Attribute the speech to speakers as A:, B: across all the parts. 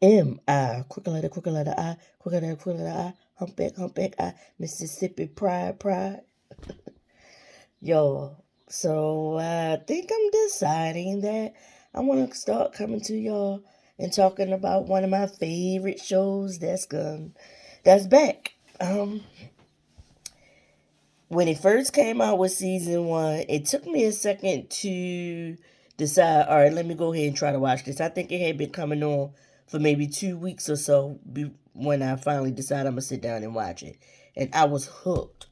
A: M-I, quicker letter I, quicker letter I, humpback I, Mississippi pride. Yo, so I think I'm deciding that I want to start coming to y'all and talking about one of my favorite shows that's back. When it first came out with season one, it took me a second to decide, all right, let me go ahead and try to watch this. I think it had been coming on for maybe 2 weeks or so when I finally decided I'm going to sit down and watch it. And I was hooked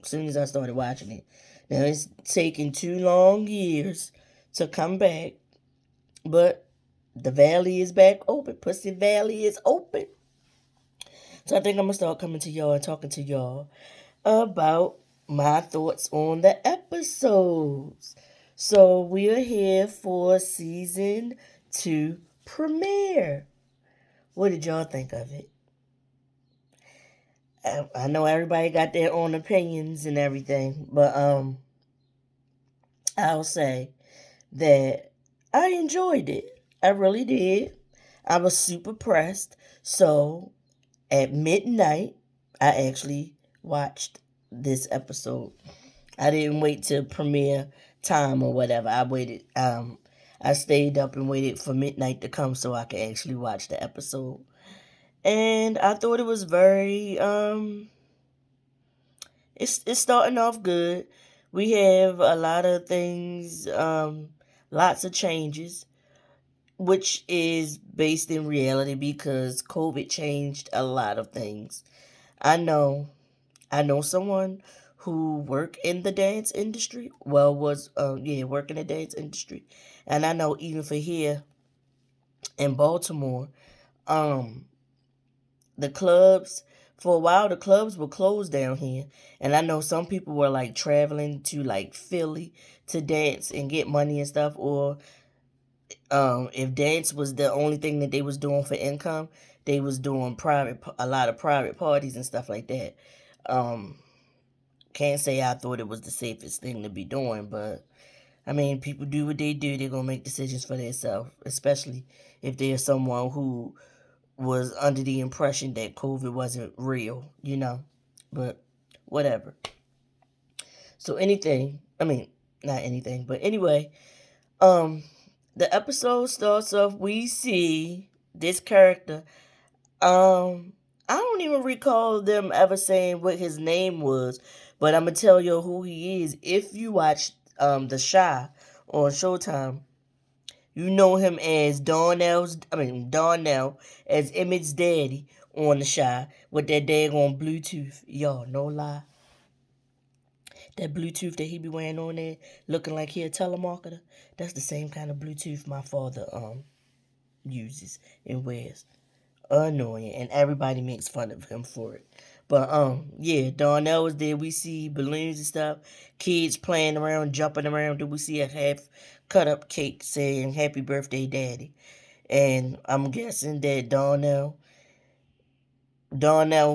A: as soon as I started watching it. Now, it's taken 2 long years to come back, but the valley is back open. Pussy Valley is open. So I think I'm going to start coming to y'all and talking to y'all about my thoughts on the episodes. So we are here for season 2 premiere. What did y'all think of it? I know everybody got their own opinions and everything, but I'll say that I enjoyed it. I really did. I was super pressed. So at midnight, I actually watched this episode. I didn't wait till premiere time or whatever. I stayed up and waited for midnight to come so I could actually watch the episode. And I thought it was very it's starting off good. We have a lot of things, lots of changes, which is based in reality because COVID changed a lot of things. I know I know someone who worked in the dance industry. Well, was work in the dance industry, and I know even for here in Baltimore, um, the clubs for a while the clubs were closed down here, and I know some people were like traveling to like Philly to dance and get money and stuff, or if dance was the only thing that they was doing for income, they was doing a lot of private parties and stuff like that. Um, Can't say I thought it was the safest thing to be doing, but I mean, people do what they do. They're gonna make decisions for themselves, especially if there's someone who was under the impression that COVID wasn't real, you know. But whatever. So I mean, not anything, but anyway, um, the episode starts off. We see this character. I don't even recall them ever saying what his name was, but I'm gonna tell you who he is. If you watch The Shy on Showtime, you know him as Darnell as Emmett's daddy on The Shy with that daggone Bluetooth. Y'all, no lie. That Bluetooth that he be wearing on there, looking like he a telemarketer, that's the same kind of Bluetooth my father uses and wears. Annoying, and everybody makes fun of him for it. But yeah, Darnell was there. We see balloons and stuff, kids playing around, jumping around. Then we see a half cut up cake saying "Happy Birthday, Daddy." And I'm guessing that Darnell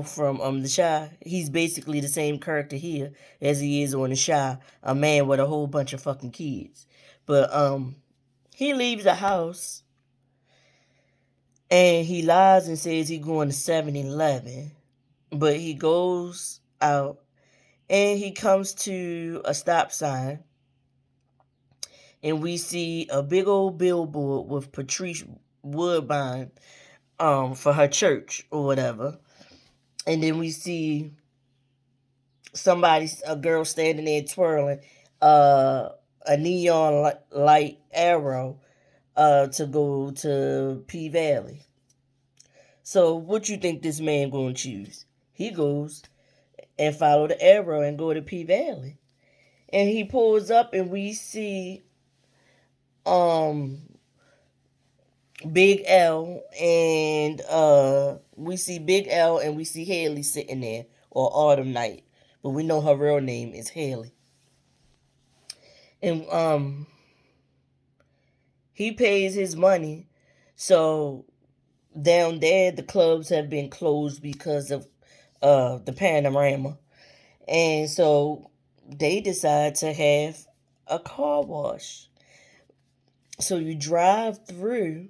A: from The Shy, he's basically the same character here as he is on The Shy, a man with a whole bunch of fucking kids. But he leaves the house and he lies and says he's going to 7-Eleven. But he goes out and he comes to a stop sign, and we see a big old billboard with Patrice Woodbine for her church or whatever. And then we see a girl standing there twirling a neon light arrow to go to P Valley. So what you think this man gonna choose? He goes and follow the arrow and go to P Valley. And he pulls up and we see um Big L and we see Haley sitting there, or Autumn Night. But we know her real name is Haley. And he pays his money. So down there the clubs have been closed because of the panorama. And so they decide to have a car wash. So you drive through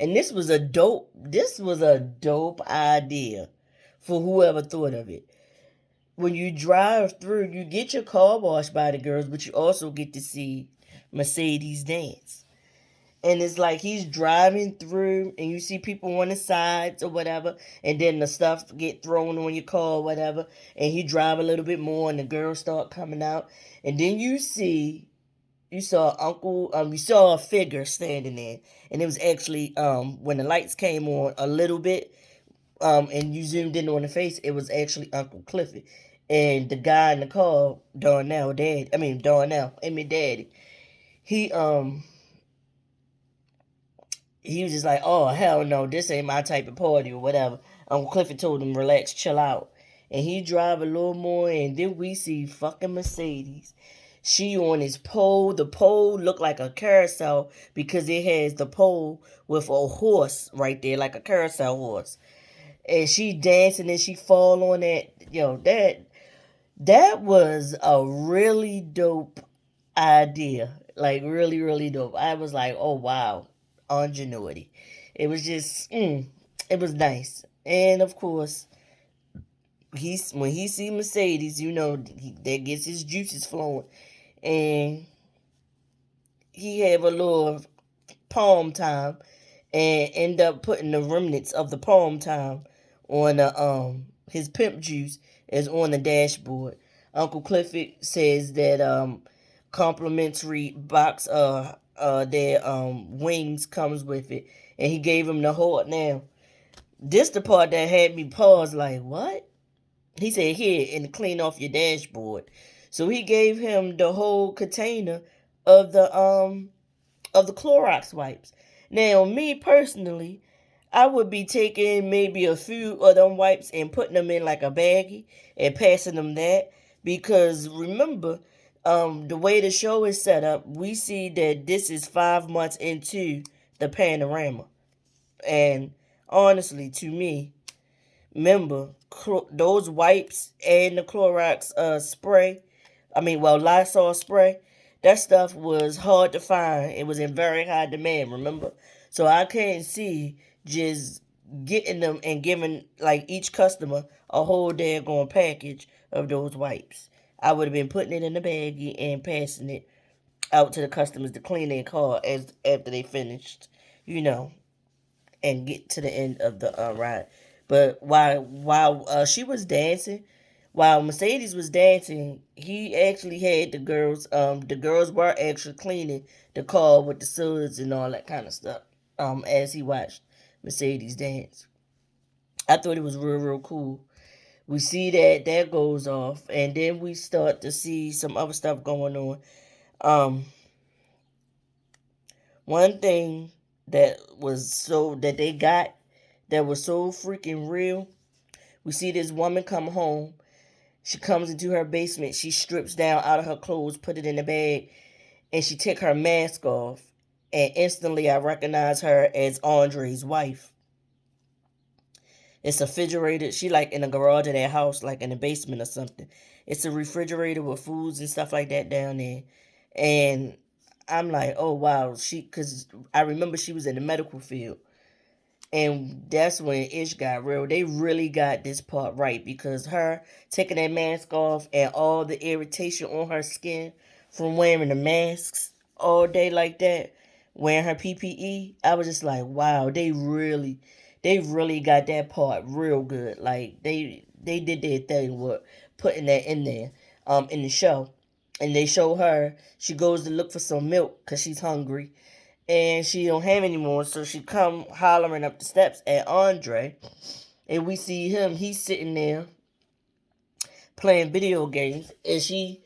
A: And this was a dope idea for whoever thought of it. When you drive through, you get your car washed by the girls, but you also get to see Mercedes dance. And it's like he's driving through and you see people on the sides or whatever, and then the stuff get thrown on your car or whatever, and he drive a little bit more and the girls start coming out. And then you saw a figure standing there, and it was actually when the lights came on a little bit, and you zoomed in on the face, it was actually Uncle Clifford. And the guy in the car, Darnell, I mean Daddy, he he was just like, oh hell no, this ain't my type of party or whatever. Uncle Clifford told him, relax, chill out. And he drive a little more, and then we see fucking Mercedes. She on his pole. The pole looked like a carousel because it has the pole with a horse right there, like a carousel horse. And she dancing and she fall on that. Yo, that was a really dope idea. Like really, really dope. I was like, oh wow, ingenuity. It was just, it was nice. And of course, when he see Mercedes, that gets his juices flowing, and he have a little palm time, and end up putting the remnants of the palm time on his pimp juice is on the dashboard. Uncle Clifford says that complimentary box their wings comes with it, and he gave him the whole. Now this the part that had me pause, like what? He said, here, and clean off your dashboard. So he gave him the whole container of the Clorox wipes. Now, me personally, I would be taking maybe a few of them wipes and putting them in like a baggie and passing them that. Because remember, the way the show is set up, we see that this is 5 months into the panorama. And honestly, to me, remember, those wipes and the Clorox spray, Lysol spray, that stuff was hard to find. It was in very high demand, remember? So I can't see just getting them and giving like each customer a whole daggone package of those wipes. I would have been putting it in the baggie and passing it out to the customers to clean their car as after they finished, you know, and get to the end of the ride. But while she was dancing, while Mercedes was dancing, he actually had the girls. The girls were actually cleaning the car with the suds and all that kind of stuff. As he watched Mercedes dance, I thought it was real, real cool. We see that goes off, and then we start to see some other stuff going on. Um, One thing that they got that was so freaking real. We see this woman come home. She comes into her basement. She strips down out of her clothes, put it in a bag, and she take her mask off. And instantly I recognize her as Andre's wife. It's a refrigerator. She like in a garage of their house, like in the basement or something. It's a refrigerator with foods and stuff like that down there. And I'm like, oh wow, cause I remember she was in the medical field. And that's when Ish got real. They really got this part right because her taking that mask off and all the irritation on her skin from wearing the masks all day like that, wearing her PPE, I was just like, wow, they really got that part real good. Like they did their thing with putting that in there, in the show. And they show her, she goes to look for some milk because she's hungry and she don't have any more, so she come hollering up the steps at Andre, and we see him. He's sitting there playing video games, and she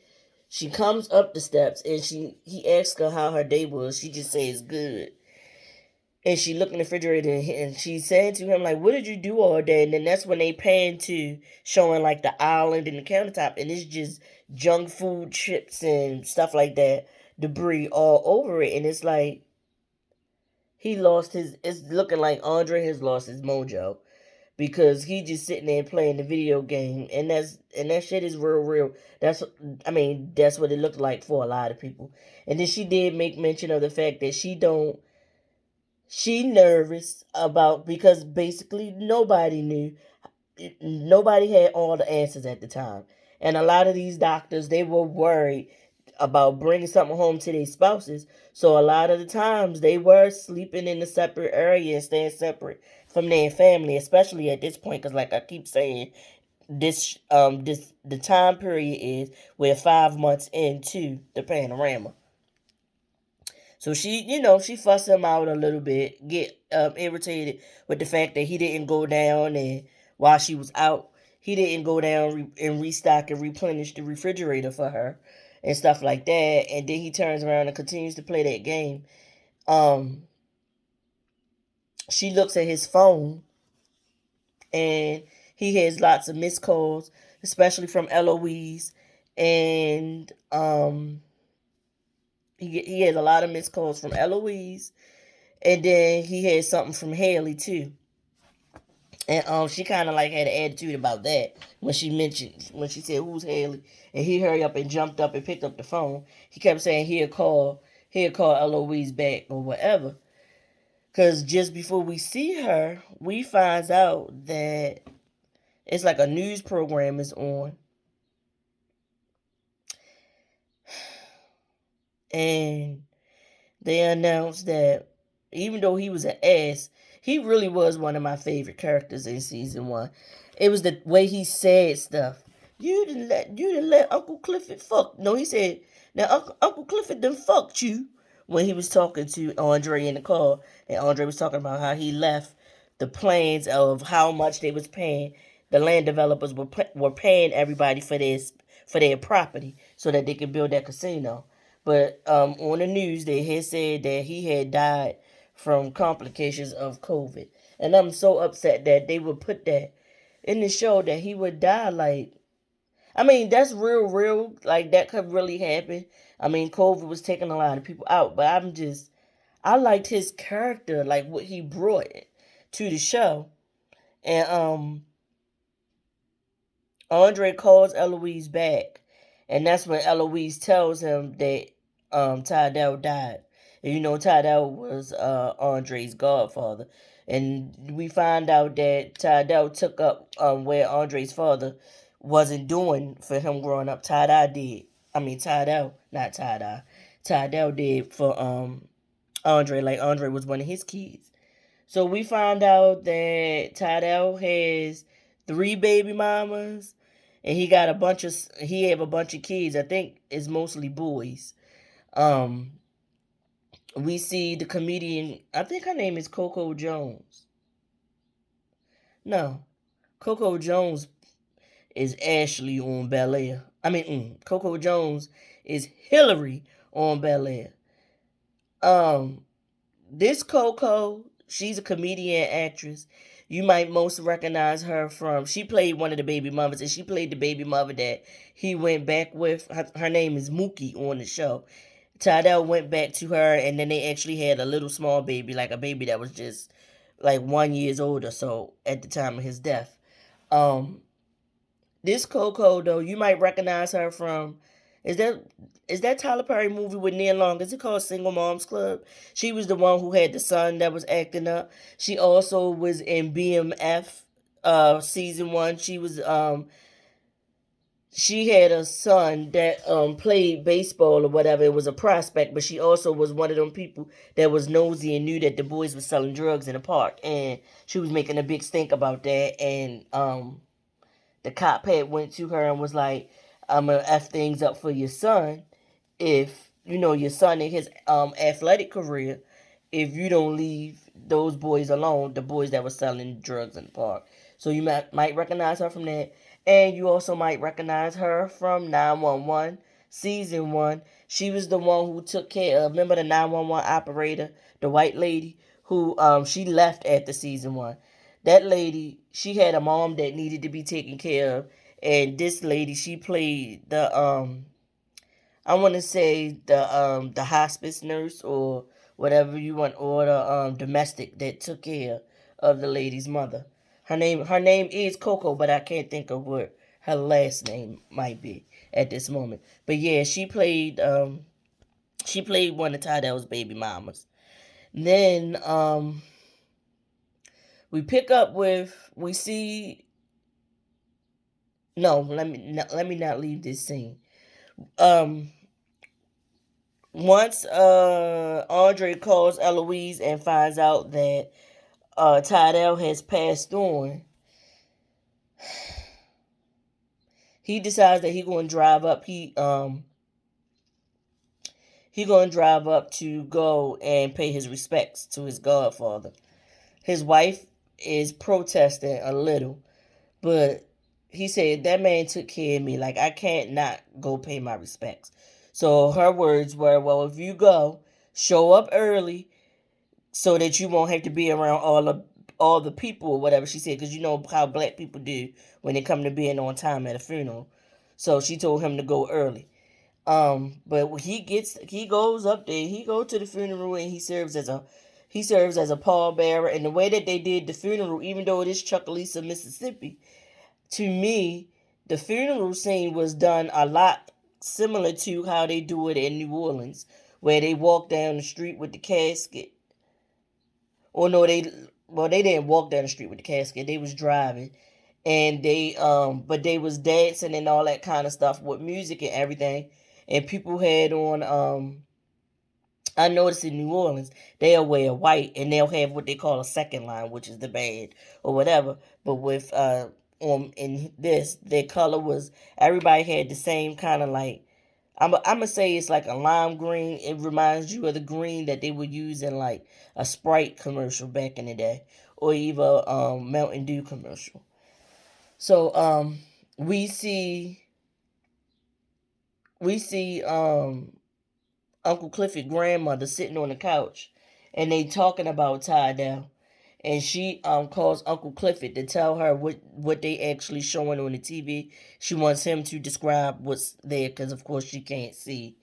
A: comes up the steps, and he asks her how her day was. She just says good, and she look in the refrigerator, and she said to him like, "What did you do all day?" And then that's when they pan to showing like the island and the countertop, and it's just junk food, chips, and stuff like that, debris all over it, and it's like it's looking like Andre has lost his mojo because he just sitting there playing the video game, and that shit is real real. That's what it looked like for a lot of people. And then she did make mention of the fact that She nervous about because basically nobody had all the answers at the time. And a lot of these doctors, they were worried about bringing something home to their spouses. So a lot of the times they were sleeping in a separate area and staying separate from their family, especially at this point. Because like I keep saying, this the time period is we're 5 months into the panorama. So she fussed him out a little bit, get irritated with the fact that he didn't go down and while she was out, he didn't go down and restock and replenish the refrigerator for her and stuff like that. And then he turns around and continues to play that game. Um, she looks at his phone and he has lots of missed calls, especially from Eloise, and he has a lot of missed calls from Eloise, and then he had something from Haley too. And she kind of like had an attitude about that when she said who's Haley, and he hurried up and jumped up and picked up the phone. He kept saying he'll call Eloise back or whatever. Cause just before we see her, we finds out that it's like a news program is on, and they announced that even though he was an ass, he really was one of my favorite characters in season 1. It was the way he said stuff. You didn't let Uncle Clifford fuck. No, he said now Uncle Clifford done fucked you when he was talking to Andre in the car, and Andre was talking about how he left the plans of how much they was paying. The land developers were paying everybody for their property so that they could build that casino. But on the news, they had said that he had died from complications of COVID. And I'm so upset that they would put that in the show that he would die. Like, I mean, that's real. Like, that could really happen. I mean, COVID was taking a lot of people out. But I liked his character, like what he brought to the show. And Andre calls Eloise back, and that's when Eloise tells him that Tydell died. And Tydell was Andre's godfather, and we find out that Tydell took up where Andre's father wasn't doing for him growing up. Tydell did. I mean Tydell, not Tydell. Tydell did for Andre, like Andre was one of his kids. So we found out that Tydell has 3 baby mamas, and he have a bunch of kids. I think it's mostly boys. Um, we see the comedian. I think her name is Coco Jones. No, Coco Jones is Ashley on Bel Air. I mean, Coco Jones is Hillary on Bel Air. Um, This Coco, she's a comedian actress. You might most recognize her from. She played one of the baby mothers, and she played the baby mother that he went back with. Her name is Mookie on the show. Tydell went back to her, and then they actually had a little small baby, like a baby that was just like 1 years old or so at the time of his death. Um, this Coco though, you might recognize her from. Is that is that Tyler Perry movie with Nia Long? Is it called Single Moms Club? She was the one who had the son that was acting up. She also was in BMF season 1. She had a son that played baseball or whatever. It was a prospect, but she also was one of them people that was nosy and knew that the boys were selling drugs in the park, and she was making a big stink about that. And the cop had went to her and was like, "I'm gonna f things up for your son if your son in his athletic career, if you don't leave those boys alone, the boys that were selling drugs in the park." So you might recognize her from that, and you also might recognize her from 911 season 1. She was the one who took care of. Remember the 911 operator, the white lady who she left after season 1. That lady, she had a mom that needed to be taken care of, and this lady, she played the I want to say the hospice nurse or whatever you want, or the domestic that took care of the lady's mother. Her name is Coco, but I can't think of what her last name might be at this moment. But yeah, she played one of Tydell's baby mamas. Then we pick up with we see no, let me not leave this scene. Um Once Andre calls Eloise and finds out that Tydell has passed on, he decides that he gonna drive up to go and pay his respects to his godfather. His wife is protesting a little, but he said that man took care of me. Like, I can't not go pay my respects. So her words were, "Well, if you go, show up early so that you won't have to be around all the people or whatever," she said, because you know how black people do when they come to being on time at a funeral. So she told him to go early. But he goes up there, he go to the funeral, and he serves as a pallbearer. And the way that they did the funeral, even though it is Chucalissa, Mississippi, to me, the funeral scene was done a lot similar to how they do it in New Orleans, where they walk down the street with the casket. Or no, they didn't walk down the street with the casket. They was driving, and but they was dancing and all that kind of stuff with music and everything. And people had on I noticed in New Orleans, they'll wear white and they'll have what they call a second line, which is the band or whatever. But with in this, their color was, everybody had the same kind of, like, I'm gonna say it's like a lime green. It reminds you of the green that they would use in like a Sprite commercial back in the day, or even Mountain Dew commercial. So we see we see Uncle Clifford grandmother sitting on the couch, and they talking about Tydell. And she calls Uncle Clifford to tell her what they actually showing on the TV. She wants him to describe what's there, because of course she can't see.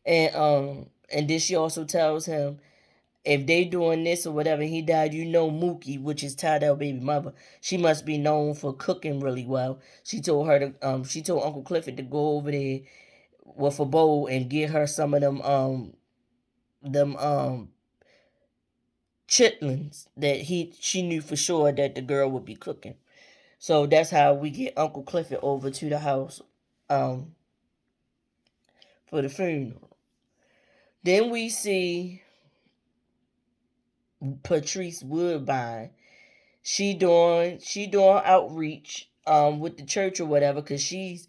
A: And then she also tells him, if they doing this or whatever, he died, Mookie, which is Tydell baby mother, she must be known for cooking really well. She told Uncle Clifford to go over there with a bowl and get her some of them chitlins that she knew for sure that the girl would be cooking. So that's how we get Uncle Clifford over to the house um for the funeral. Then we see Patrice Woodbine. She doing outreach with the church or whatever, because she's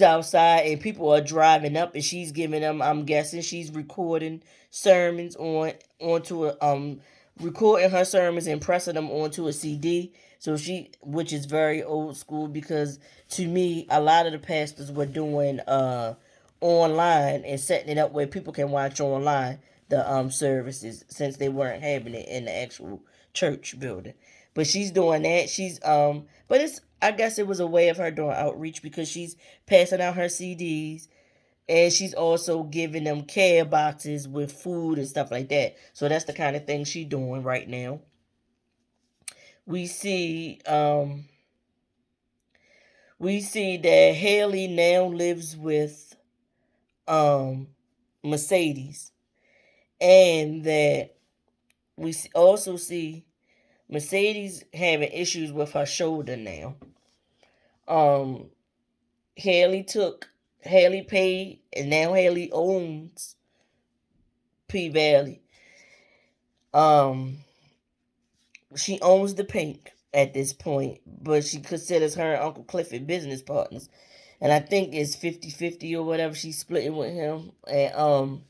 A: outside and people are driving up, and she's giving them, I'm guessing she's recording sermons onto a recording her sermons and pressing them onto a CD. So which is very old school, because to me a lot of the pastors were doing online and setting it up where people can watch online the services, since they weren't having it in the actual church building. But she's doing that. But it's, I guess it was a way of her doing outreach, because she's passing out her CDs, and she's also giving them care boxes with food and stuff like that. So that's the kind of thing she's doing right now. We see that Haley now lives with um Mercedes, and that also see Mercedes having issues with her shoulder now. Um, Haley paid, and now Haley owns P Valley. Um, she owns the PANK at this point, but she considers her and Uncle Clifford business partners, and I think it's 50-50 or whatever. She's splitting with him, and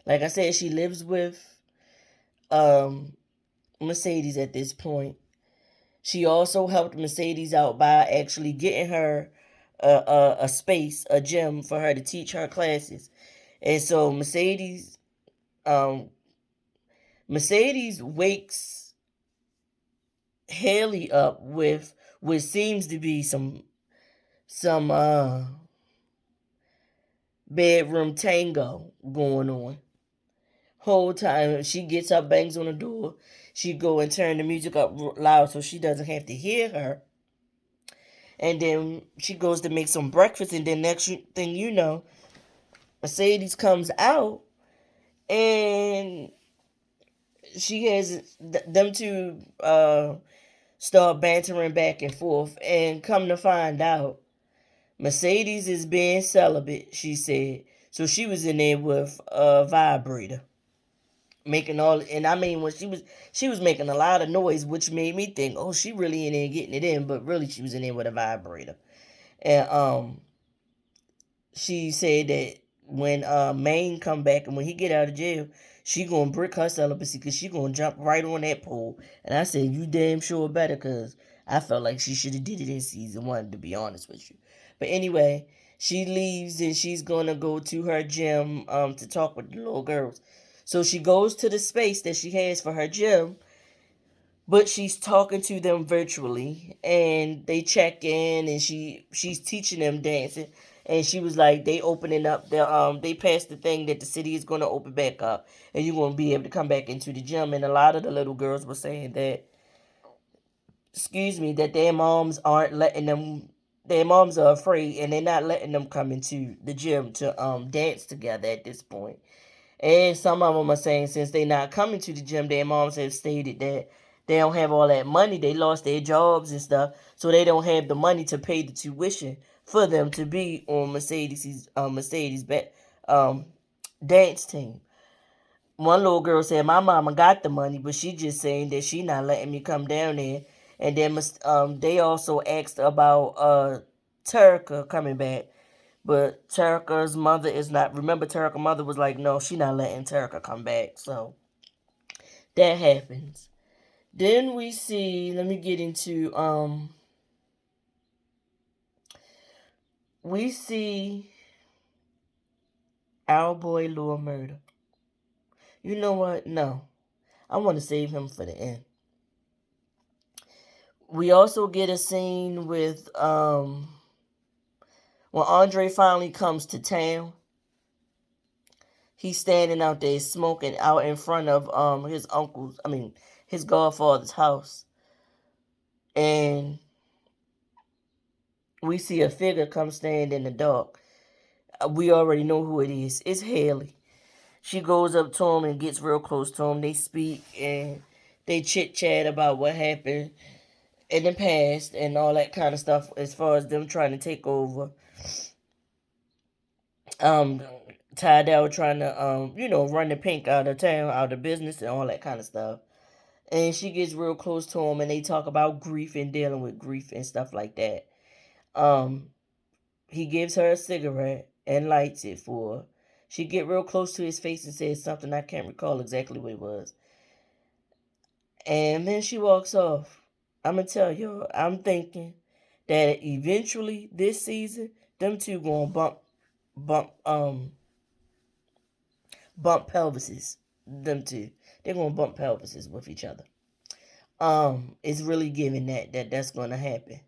A: like I said, she lives with um Mercedes at this point. She also helped Mercedes out by actually getting her a space, a gym for her to teach her classes. And so um, Mercedes wakes Haley up with what seems to be some bedroom tango going on. Whole time she gets up, bangs on the door. She go and turn the music up loud so she doesn't have to hear her. And then she goes to make some breakfast, and then next thing you know, Mercedes comes out, And she has them two start bantering back and forth, and come to find out, Mercedes is being celibate, she said. So she was in there with a vibrator, making all, and I mean, when she was making a lot of noise, which made me think, oh, she really in there getting it in, but really she was in there with a vibrator. And she said that when Maine come back and when he get out of jail, she gonna brick her celibacy because she gonna jump right on that pole. And I said, you damn sure better, because I felt like she should have did it in season 1, to be honest with you. But anyway, she leaves and she's gonna go to her gym to talk with the little girls. So she goes to the space that she has for her gym, but she's talking to them virtually, and they check in, and she's teaching them dancing. And she was like, they opening up the they passed the thing that the city is going to open back up, and you're going to be able to come back into the gym. And a lot of the little girls were saying that, excuse me, that their moms aren't letting them, their moms are afraid, and they're not letting them come into the gym to dance together at this point. And some of them are saying, since they're not coming to the gym, their moms have stated that they don't have all that money. They lost their jobs and stuff, so they don't have the money to pay the tuition for them to be on Mercedes um, dance team. One little girl said, "My mama got the money, but she just saying that she not letting me come down there." And then they also asked about Terica coming back. But Terica's mother is not. Remember, Terica's mother was like, no, she not letting Terica come back. So that happens. Then we see. Let me get into. We see our boy Lord Murder. You know what? No, I want to save him for the end. We also get a scene with when Andre finally comes to town. He's standing out there smoking out in front of his uncle's. I mean, his godfather's house. And we see a figure come stand in the dark. We already know who it is. It's Haley. She goes up to him and gets real close to him. They speak and they chit chat about what happened in the past and all that kind of stuff as far as them trying to take over. Um, Tydell trying to run the pink out of town, out of business, and all that kind of stuff. And she gets real close to him and they talk about grief and dealing with grief and stuff like that. Um, He gives her a cigarette and lights it for her. She get real close to his face and says something, I can't recall exactly what it was. And then she walks off. I'm gonna tell you, I'm thinking that eventually this season, them two gonna bump bump pelvises. Them two. They're gonna bump pelvises with each other. It's really giving that's gonna happen.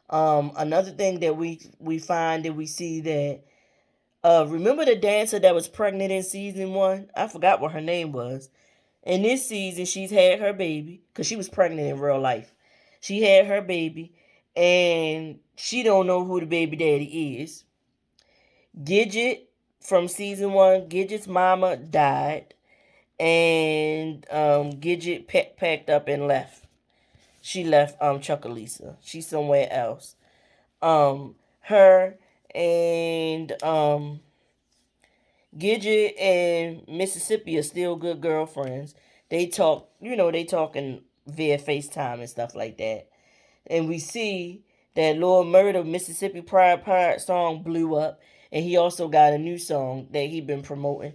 A: Another thing that we find that we see that remember the dancer that was pregnant in season 1? I forgot what her name was. In this season, she's had her baby because she was pregnant in real life. She had her baby, and she don't know who the baby daddy is. Gidget from season 1, Gidget's mama died, and Gidget packed up and left. She left Chuckalisa. She's somewhere else. Her and Gidget and Mississippi are still good girlfriends. They talk, they talking via FaceTime and stuff like that. And we see that Lord Murder Mississippi Pride Pirate song blew up, and he also got a new song that he been promoting.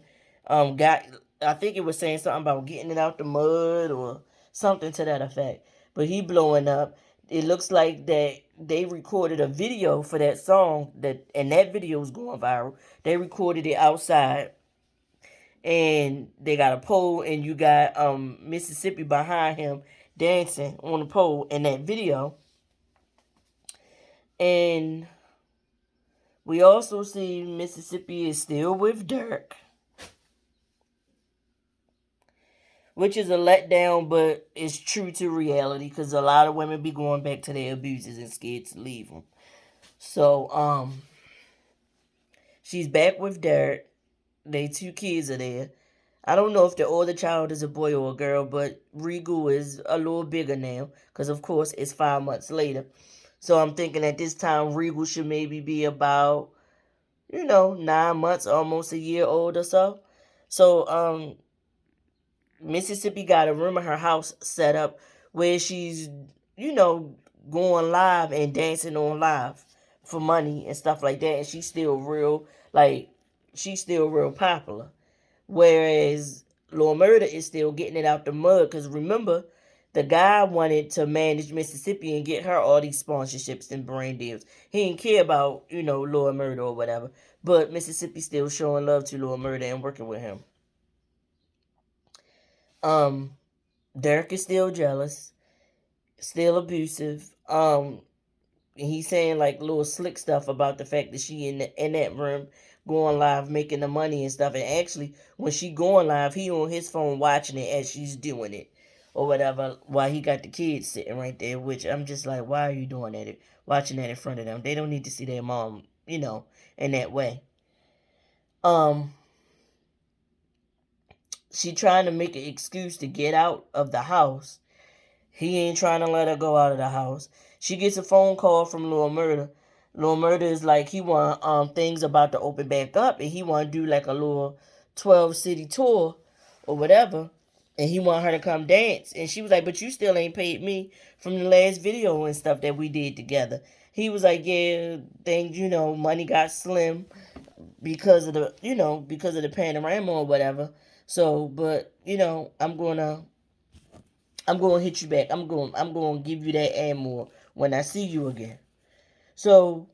A: Got I think it was saying something about getting it out the mud or something to that effect. But he blowing up. It looks like that they recorded a video for that song and that video is going viral. They recorded it outside, and they got a pole, and you got Mississippi behind him dancing on the pole in that video. And we also see Mississippi is still with Dirk, which is a letdown, but it's true to reality because a lot of women be going back to their abuses and scared to leave them. So she's back with Dirk. They two kids are there. I don't know if the older child is a boy or a girl, but Rigu is a little bigger now because, of course, it's 5 months later. So I'm thinking at this time, Rigu should maybe be about, 9 months, almost a year old or so. So Mississippi got a room in her house set up where she's, you know, going live and dancing on live for money and stuff like that. And like, she's still real popular. Whereas Lil Murda is still getting it out the mud. Because remember, the guy wanted to manage Mississippi and get her all these sponsorships and brand deals. He didn't care about, Lil Murda or whatever. But Mississippi still showing love to Lil Murda and working with him. Um, Derek is still jealous, still abusive. He's saying like little slick stuff about the fact that she in that room going live making the money and stuff. And actually, when she going live, he on his phone watching it as she's doing it or whatever. While he got the kids sitting right there, which I'm just like, why are you doing that? Watching that in front of them, they don't need to see their mom, in that way. Um, she trying to make an excuse to get out of the house. He ain't trying to let her go out of the house. She gets a phone call from Lil Murda. Lil Murda is like he want things about to open back up and he want to do like a little 12 city tour or whatever. And he want her to come dance. And she was like, but you still ain't paid me from the last video and stuff that we did together. He was like, yeah, things, money got slim because of the panorama or whatever. So, but, I'm going to hit you back. I'm going to give you that and more when I see you again. So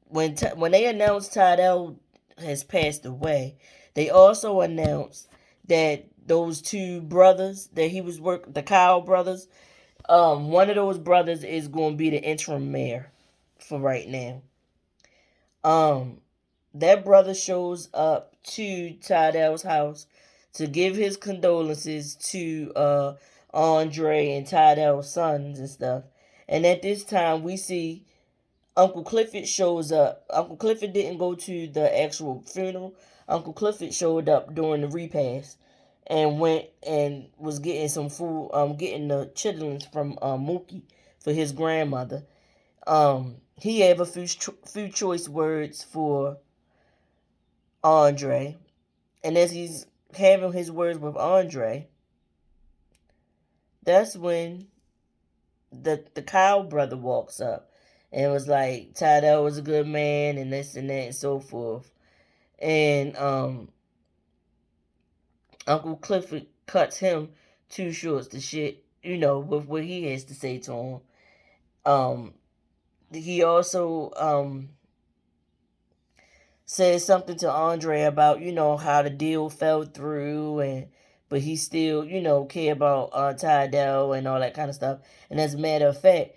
A: when they announced Tydell has passed away, they also announced that those two brothers that he was the Kyle brothers, one of those brothers is going to be the interim mayor for right now. That brother shows up to Tydell's house to give his condolences to Andre and Tydell's sons and stuff. And at this time, we see Uncle Clifford shows up. Uncle Clifford didn't go to the actual funeral. Uncle Clifford showed up during the repast and went and was getting some food, getting the chitlins from Mookie for his grandmother. He had a few choice words for Andre. And as he's having his words with Andre, that's when the Kyle brother walks up and was like, Tydell was a good man and this and that and so forth. And Uncle Clifford cuts him too short to shit, with what he has to say to him. He also said something to Andre about, how the deal fell through and but he still, care about Tydell and all that kind of stuff. And as a matter of fact,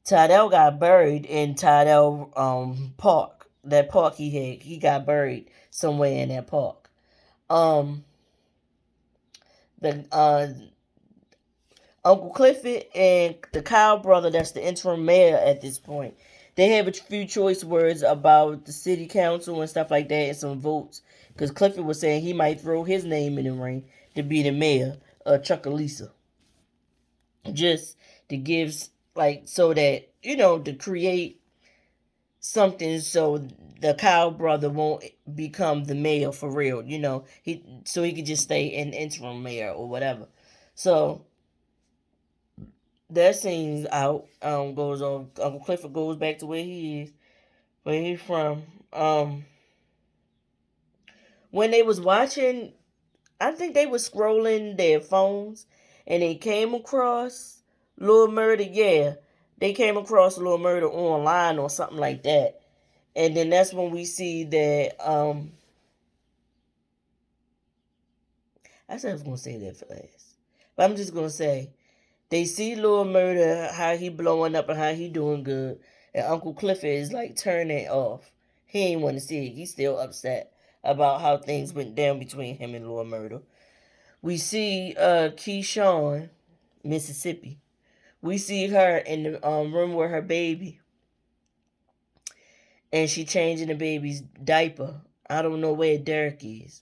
A: Tydell got buried in Tydell Park. That park he got buried somewhere in that park. The Uncle Clifford and the Kyle brother, that's the interim mayor at this point, they have a few choice words about the city council and stuff like that and some votes. Because Clifford was saying he might throw his name in the ring to be the mayor of Chuckalisa. Just to give, like, so that, to create something so the Kyle brother won't become the mayor for real, he could just stay an interim mayor or whatever. So that scene's out. Goes on. Uncle Clifford goes back to where he's from. When they was watching, I think they was scrolling their phones, and they came across Lil Murda. Yeah, they came across Lil Murda online or something like that, and then that's when we see that. I said I was gonna say that for last, but I'm just gonna say they see Lil Murda, how he blowing up and how he doing good. And Uncle Clifford is like turning off. He ain't want to see it. He's still upset about how things went down between him and Lil Murda. We see Keyshawn, Mississippi. We see her in the room with her baby. And she changing the baby's diaper. I don't know where Derek is.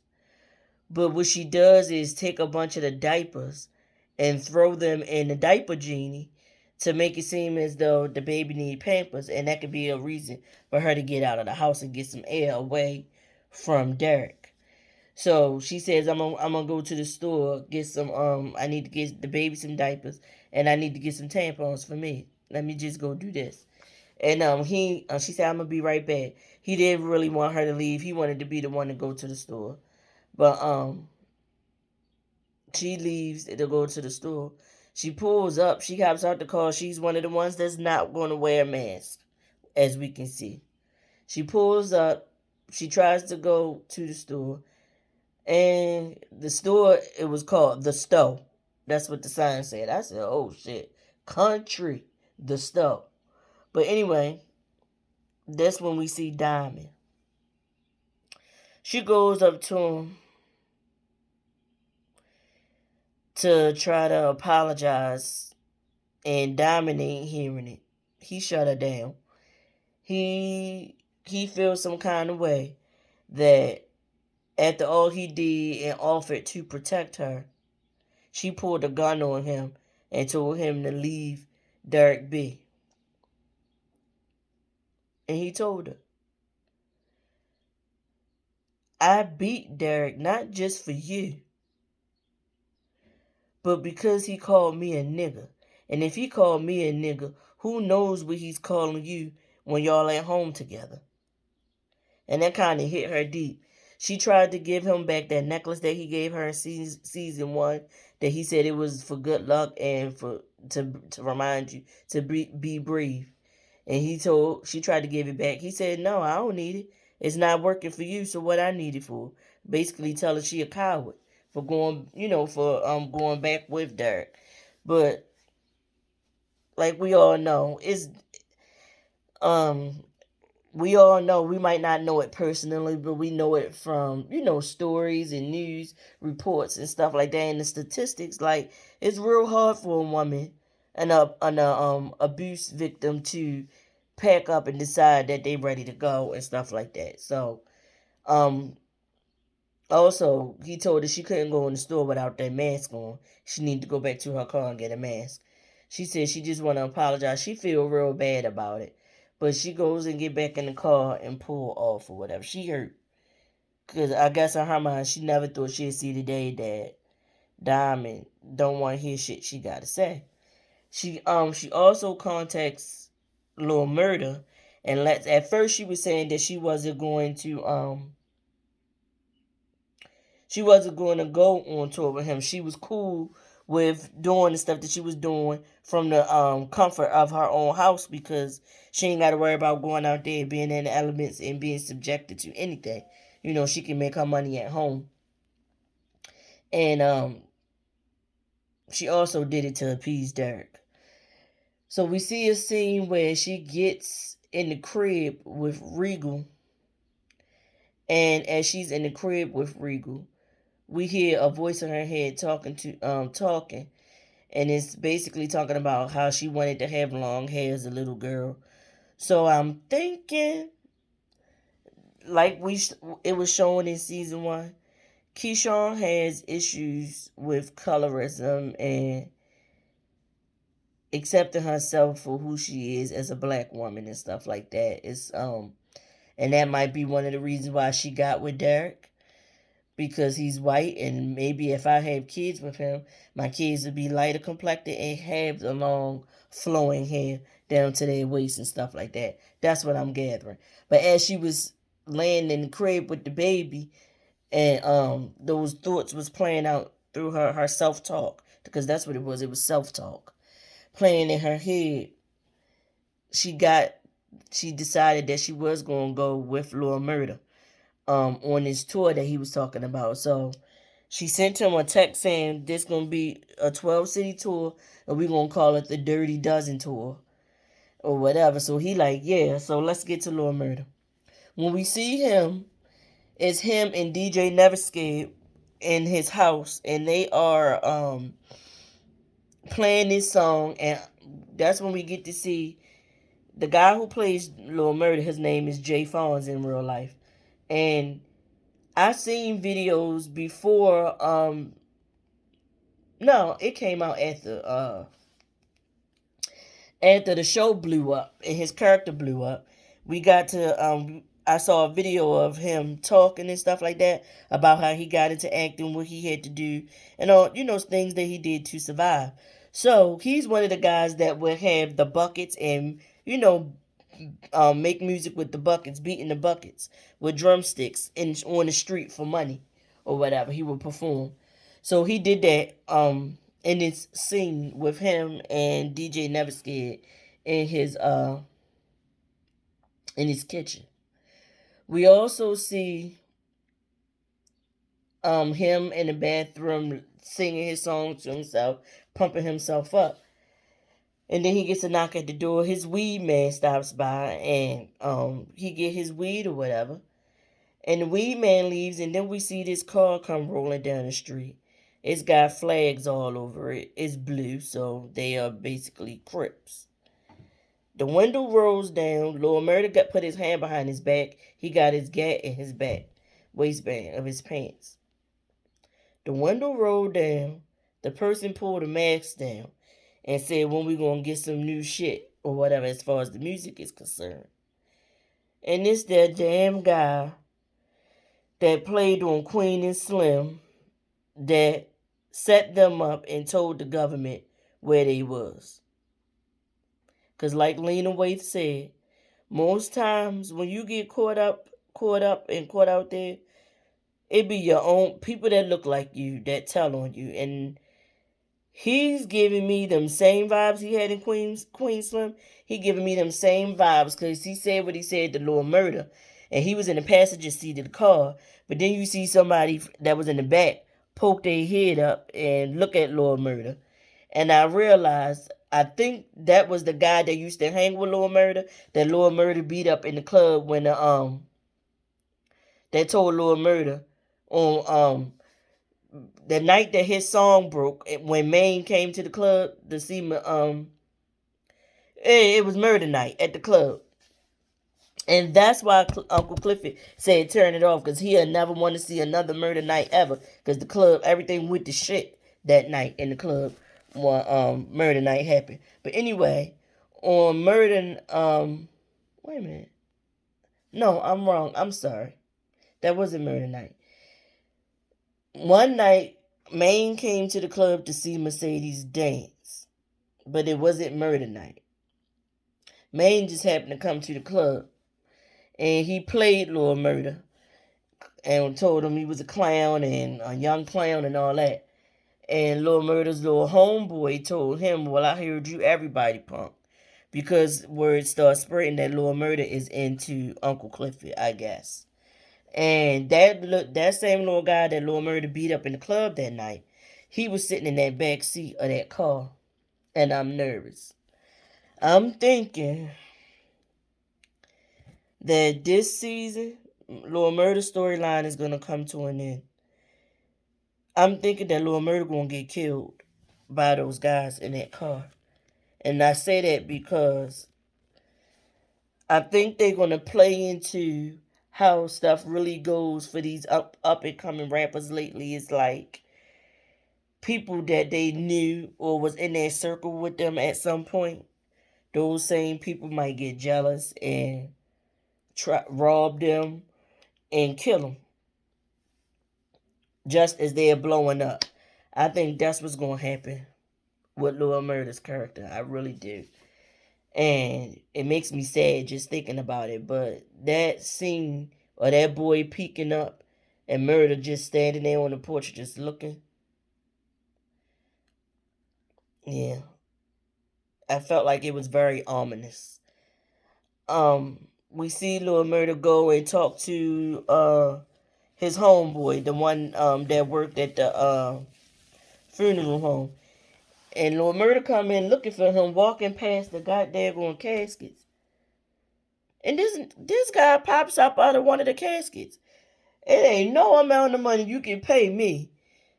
A: But what she does is take a bunch of the diapers and throw them in the diaper genie to make it seem as though the baby need pampers, and that could be a reason for her to get out of the house and get some air away from Derek. So she says, I'm gonna go to the store, get some I need to get the baby some diapers, and I need to get some tampons for me. Let me just go do this. And she said, I'm gonna be right back. He didn't really want her to leave. He wanted to be the one to go to the store. But she leaves to go to the store. She pulls up. She hops out the car. She's one of the ones that's not going to wear a mask, as we can see. She pulls up. She tries to go to the store. And the store, it was called The Stowe. That's what the sign said. I said, oh shit. Country. The Stowe. But anyway, that's when we see Diamond. She goes up to him to try to apologize, and Diamond ain't hearing it. He shut her down. He feels some kind of way that after all he did and offered to protect her, she pulled a gun on him and told him to leave Derek be. And he told her, I beat Derek not just for you, but because he called me a nigger. And if he called me a nigger, who knows what he's calling you when y'all at home together? And that kind of hit her deep. She tried to give him back that necklace that he gave her in season one, that he said it was for good luck and for to remind you to be brave. And she tried to give it back. He said, no, I don't need it. It's not working for you, so what I need it for? Basically tell her she a coward for going back with Derek. But like um we all know, we might not know it personally, but we know it from, stories and news reports and stuff like that, and the statistics. Like, it's real hard for a woman and a abuse victim to pack up and decide that they ready to go and stuff like that. So, um, also, he told her she couldn't go in the store without that mask on. She needed to go back to her car and get a mask. She said she just want to apologize. She feel real bad about it. But she goes and get back in the car and pull off or whatever. She hurt. Because I guess in her mind, she never thought she'd see the day that Diamond don't want to hear shit she got to say. She also contacts Lil Murder and at first she was saying that she wasn't going to go on tour with him. She was cool with doing the stuff that she was doing from the comfort of her own house, because she ain't got to worry about going out there, being in the elements, and being subjected to anything. She can make her money at home. And she also did it to appease Derek. So we see a scene where she gets in the crib with Regal. And as she's in the crib with Regal, we hear a voice in her head talking, and it's basically talking about how she wanted to have long hair as a little girl. So I'm thinking, like it was shown in season one, Keyshawn has issues with colorism and accepting herself for who she is as a black woman and stuff like that. And that might be one of the reasons why she got with Derek, because he's white, and maybe if I have kids with him, my kids would be lighter complected and have the long flowing hair down to their waist and stuff like that. That's what I'm gathering. But as she was laying in the crib with the baby, and those thoughts was playing out through her self talk, because that's what it was. It was self talk playing in her head. She decided that she was gonna go with Lord Murder on this tour that he was talking about. So she sent him a text saying this gonna be a 12-city tour, and we're gonna call it the Dirty Dozen tour or whatever. So he like, yeah, so let's get to Lord Murder. When we see him, it's him and DJ Neverscape in his house, and they are playing this song, and that's when we get to see the guy who plays Lord Murder. His name is Jay Fawns in real life, and I seen videos before. No, it came out after the show blew up and his character blew up. We got to I saw a video of him talking and stuff like that about how he got into acting, what he had to do, and all things that he did to survive. So he's one of the guys that would have the buckets and make music with the buckets, beating the buckets with drumsticks on the street for money or whatever. He would perform. So he did that in this scene with him and DJ Never Scared in his kitchen. We also see him in the bathroom singing his songs to himself, pumping himself up. And then he gets a knock at the door. His weed man stops by and he get his weed or whatever. And the weed man leaves, and then we see this car come rolling down the street. It's got flags all over it. It's blue, so they are basically Crips. The window rolls down. Lord Murder put his hand behind his back. He got his gat in his back waistband of his pants. The window rolled down. The person pulled the mask down and said, "When we gonna get some new shit or whatever as far as the music is concerned." And it's that damn guy that played on Queen and Slim that set them up and told the government where they was. Cause like Lena Waithe said, most times when you get caught up and caught out there, it be your own people that look like you that tell on you. And he's giving me them same vibes he had in Queen Slim. He giving me them same vibes because he said what he said to Lord Murder, and he was in the passenger seat of the car. But then you see somebody that was in the back poke their head up and look at Lord Murder, and I realized I think that was the guy that used to hang with Lord Murder. That Lord Murder beat up in the club when that told Lord Murder on the night that his song broke, when Maine came to the club to see me, it was murder night at the club. And that's why Uncle Clifford said turn it off, because he'll never want to see another murder night ever, because the club, everything went to shit that night in the club when murder night happened. But anyway, on murder, wait a minute. No, I'm wrong. I'm sorry. That wasn't murder night. One night, Maine came to the club to see Mercedes dance, but it wasn't murder night. Maine just happened to come to the club, and he played Lord Murder and told him he was a clown and a young clown and all that. And Lord Murder's little homeboy told him, "Well, I heard you everybody punk." Because word starts spreading that Lord Murder is into Uncle Clifford, I guess. And that same little guy that Lord Murder beat up in the club that night, he was sitting in that back seat of that car. And I'm nervous. I'm thinking that this season, Lord Murder's storyline is gonna come to an end. I'm thinking that Lord Murder gonna get killed by those guys in that car. And I say that because I think they're gonna play into how stuff really goes for these up and coming rappers lately. It's like people that they knew or was in their circle with them at some point. Those same people might get jealous and rob them and kill them just as they're blowing up. I think that's what's gonna happen with Lil Murder's character. I really do. And it makes me sad just thinking about it. But that scene or that boy peeking up and Murder just standing there on the porch just looking. Yeah. I felt like it was very ominous. We see Lil Murder go and talk to his homeboy, the one that worked at the funeral home. And Lord Murder come in looking for him, walking past the goddamn caskets. And this guy pops up out of one of the caskets. It ain't no amount of money you can pay me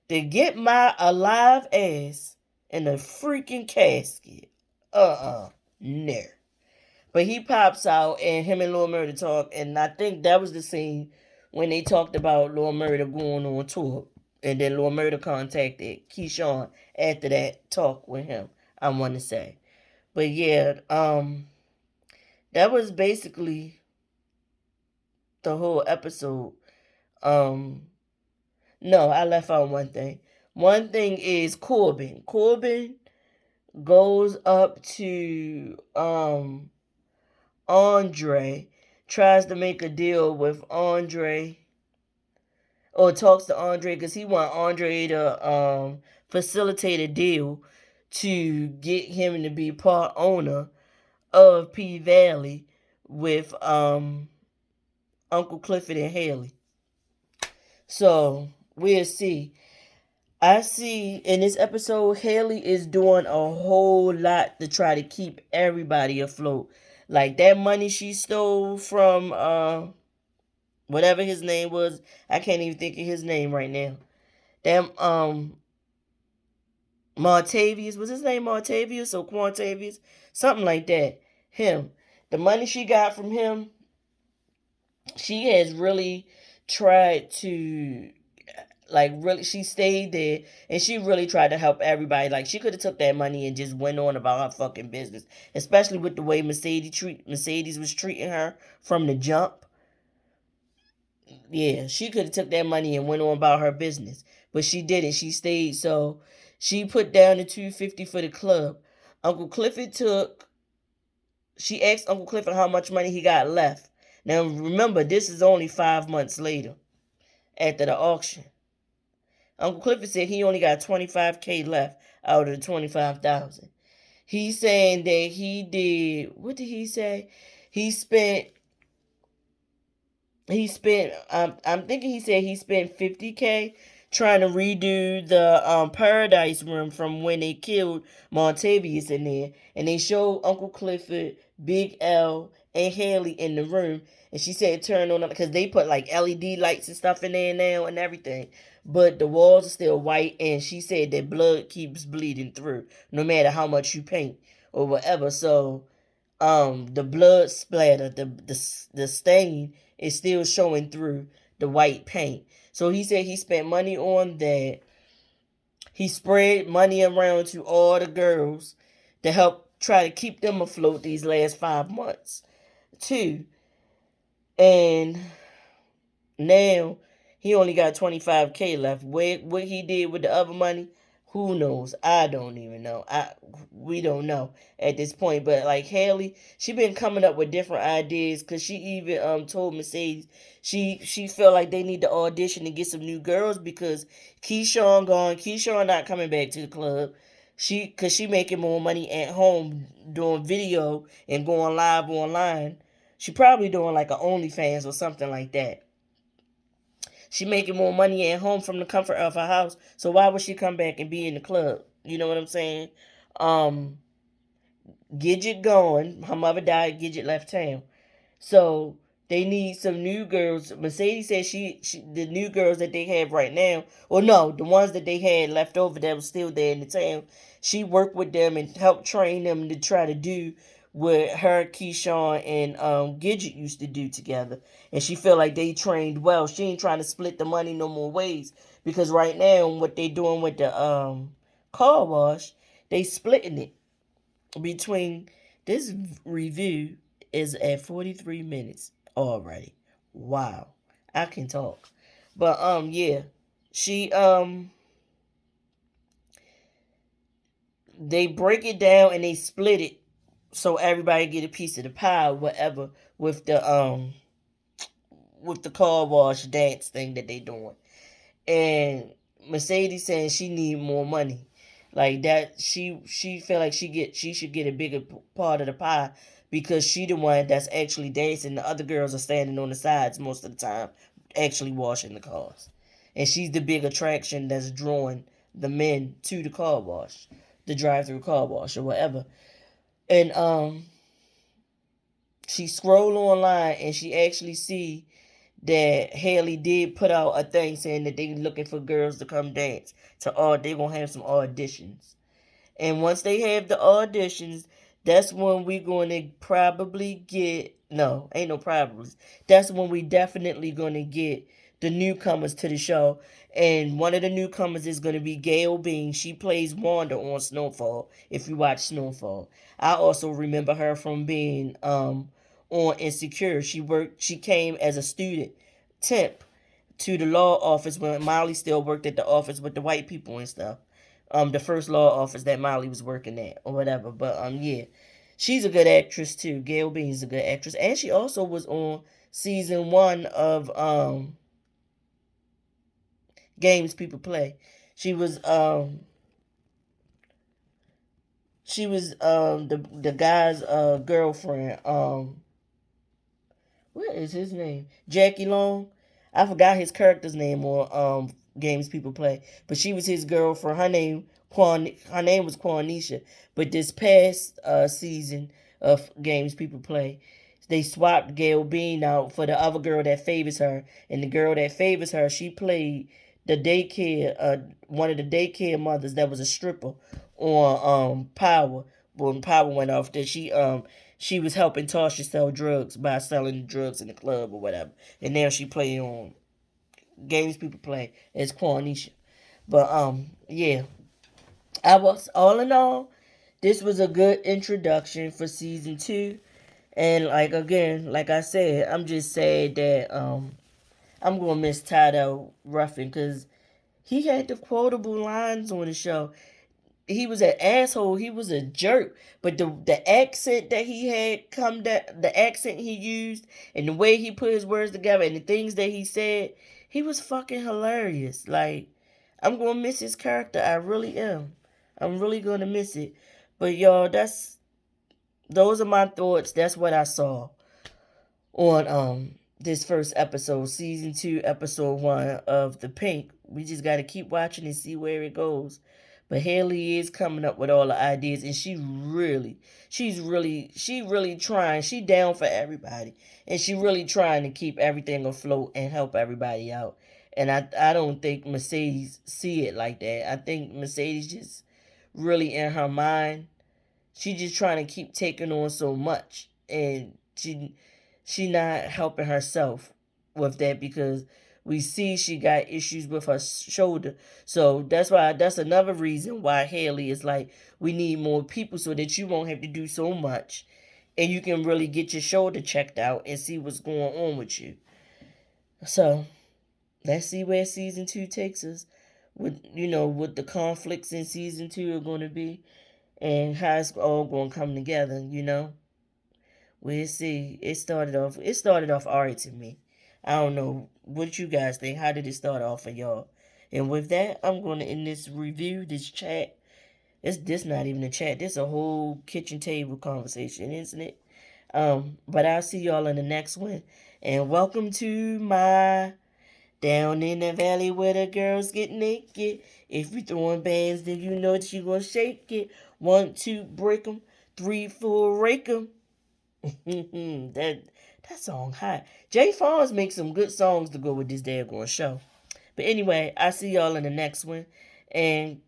A: to get my alive ass in a freaking casket. No. But he pops out and him and Lord Murder talk, and I think that was the scene when they talked about Lord Murder going on tour. And then Lord Murder contacted Keyshawn after that talk with him, I want to say. But yeah, that was basically the whole episode. Um, no, I left out one thing. One thing is Corbin. Corbin goes up to Andre, tries to make a deal with Andre, or talks to Andre because he want Andre to facilitate a deal to get him to be part owner of P Valley with Uncle Clifford and Haley. So we'll see. I see in this episode, Haley is doing a whole lot to try to keep everybody afloat. Like that money she stole from whatever his name was, I can't even think of his name right now. That Montavious, was his name Montavious or Quantavious? Something like that. Him. The money she got from him, she has really tried to, like, really, she stayed there and she really tried to help everybody. Like, she could have took that money and just went on about her fucking business, especially with the way Mercedes was treating her from the jump. Yeah, she could have took that money and went on about her business, but she didn't. She stayed. So she put down the $250 for the club. Uncle Clifford took. She asked Uncle Clifford how much money he got left. Now remember, this is only 5 months later after the auction. Uncle Clifford said he only got 25K left out of the 25,000. He's saying that he did. What did he say? He spent I'm thinking he said he spent 50K trying to redo the paradise room from when they killed Montavious in there, and they showed Uncle Clifford, Big L, and Haley in the room, and she said turn on because they put like LED lights and stuff in there now and everything, but the walls are still white, and she said that blood keeps bleeding through no matter how much you paint or whatever. So the blood splatter, the stain is still showing through the white paint. So he said he spent money on that. He spread money around to all the girls to help try to keep them afloat these last 5 months too. And now he only got 25K left. What he did with the other money, who knows? I don't even know. We don't know at this point. But like Haley, she been coming up with different ideas because she even told Mercedes she felt like they need to audition and get some new girls because Keyshawn gone. Keyshawn not coming back to the club. She making more money at home doing video and going live online. She probably doing like a OnlyFans or something like that. She making more money at home from the comfort of her house. So why would she come back and be in the club? You know what I'm saying? Um, Gidget gone. Her mother died. Gidget left town. So they need some new girls. Mercedes said she the new girls that they have right now, or no, the ones that they had left over that was still there in the town. She worked with them and helped train them to try to do what her, Keyshawn, and Gidget used to do together. And she felt like they trained well. She ain't trying to split the money no more ways because right now what they doing with the car wash, they splitting it between this review is at 43 minutes already. Wow. I can talk. But yeah. She they break it down and they split it so everybody get a piece of the pie, whatever, with the car wash dance thing that they doing. And Mercedes saying she need more money, like that. She feel like she should get a bigger part of the pie because she the one that's actually dancing. The other girls are standing on the sides most of the time, actually washing the cars, and she's the big attraction that's drawing the men to the car wash, the drive-through car wash or whatever. And she scroll online and she actually see that Haley did put out a thing saying that they looking for girls to come dance to all. They gonna have some auditions, and once they have the auditions, That's when we going to probably get, no, ain't no problems. That's when we definitely going to get the newcomers to the show. And one of the newcomers is going to be Gail Bean. She plays Wanda on Snowfall, if you watch Snowfall. I also remember her from being on Insecure. She came as a student temp to the law office when Molly still worked at the office with the white people and stuff. The first law office that Molly was working at or whatever. But yeah, she's a good actress too. Gail Bean's a good actress, and she also was on season one of Games People Play. She was um the guy's girlfriend. What is his name? Jackie Long. I forgot his character's name on Games People Play, but she was his girlfriend. Her name was Quanisha. But this past season of Games People Play, they swapped Gail Bean out for the other girl that favors her, and the girl that favors her, she played the daycare one of the daycare mothers that was a stripper on Power. When Power went off, that she was helping Tasha sell drugs by selling drugs in the club or whatever. And now she play on Games People Play as Quanisha. But yeah. I was all in all, this was a good introduction for season two. And like again, like I said, I'm just sad that I'm gonna miss Tyler Ruffin because he had the quotable lines on the show. He was an asshole. He was a jerk. But the accent that he had come that the accent he used and the way he put his words together and the things that he said, he was fucking hilarious. Like I'm gonna miss his character. I really am. I'm really gonna miss it. But y'all, those are my thoughts. That's what I saw on this first episode, season two, episode one of the Pink. We just gotta keep watching and see where it goes. But Haley is coming up with all the ideas, and she really trying. She down for everybody, and she really trying to keep everything afloat and help everybody out. And I don't think Mercedes see it like that. I think Mercedes just really in her mind. She just trying to keep taking on so much, and she not helping herself with that because we see she got issues with her shoulder. So that's another reason why Haley is like, we need more people so that you won't have to do so much and you can really get your shoulder checked out and see what's going on with you. So let's see where season two takes us. What the conflicts in season two are going to be and how it's all going to come together. We'll see. It started off alright to me. I don't know what you guys think. How did it start off for y'all? And with that, I'm going to end this review, this chat. It's this not even a chat. This a whole kitchen table conversation, isn't it? But I'll see y'all in the next one. And welcome to my down in the valley where the girls get naked. If you throwing bands, then you know that you gonna shake it. 1, 2, break 'em. 3, 4, rake 'em. that that song hot. Jay Fonz makes some good songs to go with this daggone show. But anyway, I see y'all in the next one, and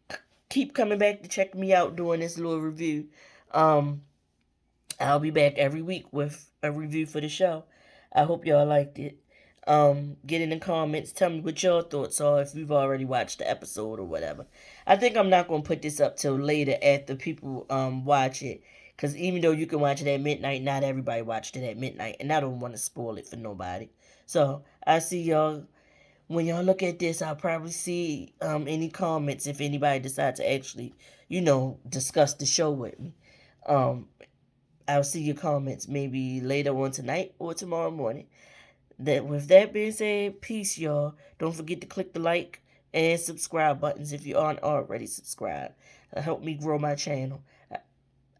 A: keep coming back to check me out doing this little review. Um, I'll be back every week with a review for the show. I hope y'all liked it. Get in the comments. Tell me what your thoughts are if you've already watched the episode or whatever. I think I'm not gonna put this up till later after people watch it. Cause even though you can watch it at midnight, not everybody watched it at midnight, and I don't want to spoil it for nobody. So I see y'all when y'all look at this. I'll probably see any comments if anybody decides to actually, discuss the show with me. Um, I'll see your comments maybe later on tonight or tomorrow morning. With that being said, peace, y'all. Don't forget to click the like and subscribe buttons if you aren't already subscribed. Help me grow my channel.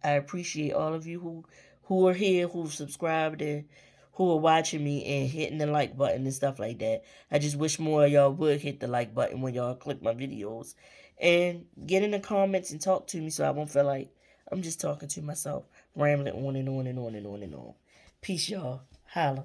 A: I appreciate all of you who are here, who've subscribed, and who are watching me and hitting the like button and stuff like that. I just wish more of y'all would hit the like button when y'all click my videos. And get in the comments and talk to me so I won't feel like I'm just talking to myself, rambling on and on and on and on and on. Peace, y'all. Holla.